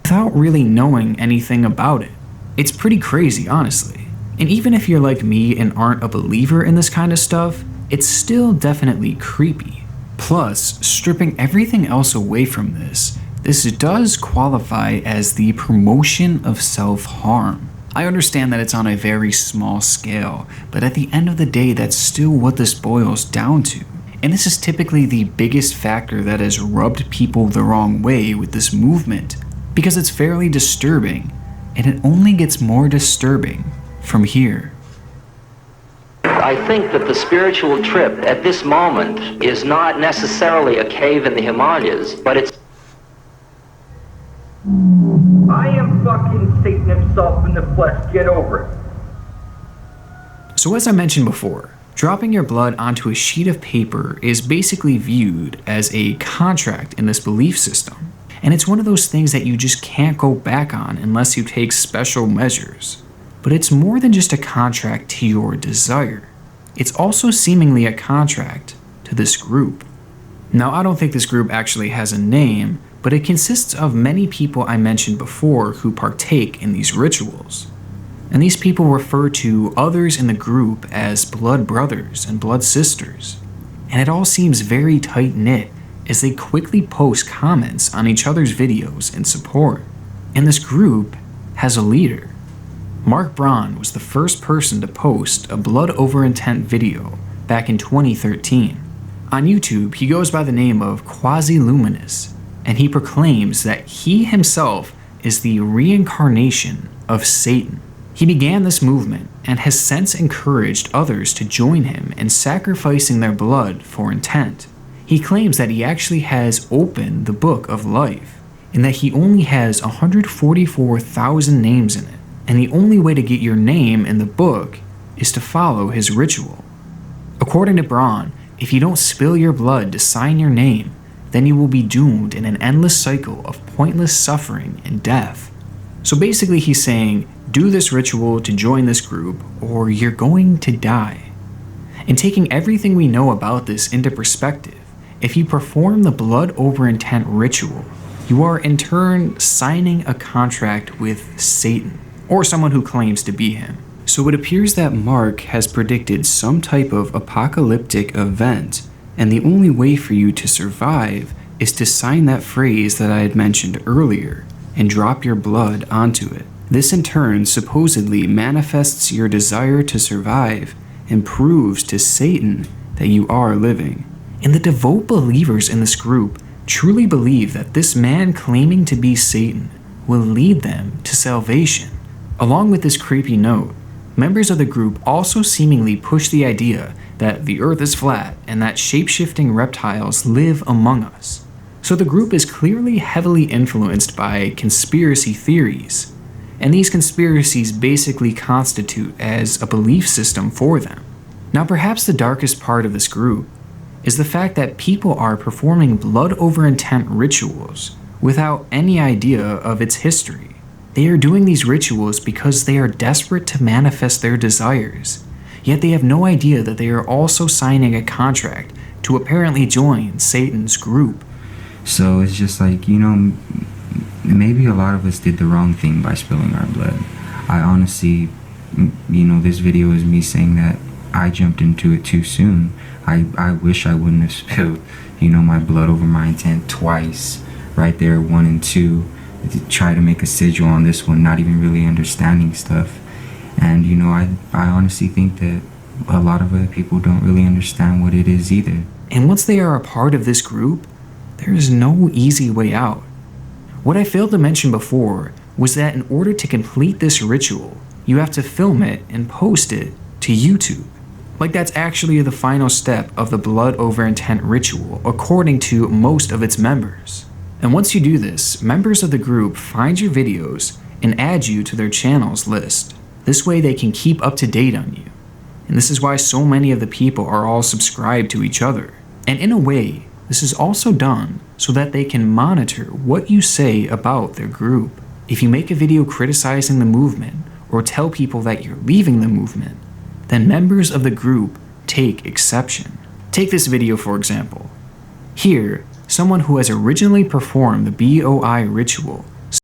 without really knowing anything about it. It's pretty crazy, honestly. And even if you're like me and aren't a believer in this kind of stuff, it's still definitely creepy. Plus, stripping everything else away from this does qualify as the promotion of self-harm. I understand that it's on a very small scale, but at the end of the day, that's still what this boils down to. And this is typically the biggest factor that has rubbed people the wrong way with this movement, because it's fairly disturbing, and it only gets more disturbing from here. I think that the spiritual trip at this moment is not necessarily a cave in the Himalayas, but it's... I am fucking Satan himself in the flesh. Get over it. So as I mentioned before, dropping your blood onto a sheet of paper is basically viewed as a contract in this belief system. And it's one of those things that you just can't go back on unless you take special measures. But it's more than just a contract to your desire. It's also seemingly a contract to this group. Now, I don't think this group actually has a name, but it consists of many people I mentioned before who partake in these rituals. And these people refer to others in the group as blood brothers and blood sisters. And it all seems very tight-knit as they quickly post comments on each other's videos in support. And this group has a leader. Mark Braun was the first person to post a blood over intent video back in 2013. On YouTube, he goes by the name of Quasi-Luminous, and he proclaims that he himself is the reincarnation of Satan. He began this movement and has since encouraged others to join him in sacrificing their blood for intent. He claims that he actually has opened the book of life, and that he only has 144,000 names in it. And the only way to get your name in the book is to follow his ritual. According to Braun, if you don't spill your blood to sign your name, then you will be doomed in an endless cycle of pointless suffering and death. So basically he's saying, do this ritual to join this group, or you're going to die. And taking everything we know about this into perspective, if you perform the blood over intent ritual, you are in turn signing a contract with Satan, or someone who claims to be him. So it appears that Mark has predicted some type of apocalyptic event, and the only way for you to survive is to sign that phrase that I had mentioned earlier, and drop your blood onto it. This in turn supposedly manifests your desire to survive, and proves to Satan that you are living. And the devout believers in this group truly believe that this man claiming to be Satan will lead them to salvation. Along with this creepy note, members of the group also seemingly push the idea that the earth is flat and that shape-shifting reptiles live among us. So the group is clearly heavily influenced by conspiracy theories, and these conspiracies basically constitute as a belief system for them. Now perhaps the darkest part of this group is the fact that people are performing blood over intent rituals without any idea of its history. They are doing these rituals because they are desperate to manifest their desires, yet they have no idea that they are also signing a contract to apparently join Satan's group. So it's just like, maybe a lot of us did the wrong thing by spilling our blood. I honestly, this video is me saying that I jumped into it too soon. I wish I wouldn't have spilled, my blood over my intent twice, right there, 1 and 2. To try to make a sigil on this one, not even really understanding stuff. And I honestly think that a lot of other people don't really understand what it is either. And once they are a part of this group, there is no easy way out. What I failed to mention before was that in order to complete this ritual, you have to film it and post it to YouTube. Like that's actually the final step of the blood over intent ritual, according to most of its members. And once you do this, members of the group find your videos and add you to their channels list. This way they can keep up to date on you. And this is why so many of the people are all subscribed to each other. And in a way, this is also done so that they can monitor what you say about their group. If you make a video criticizing the movement or tell people that you're leaving the movement, then members of the group take exception. Take this video for example. Here, someone who has originally performed the BOI ritual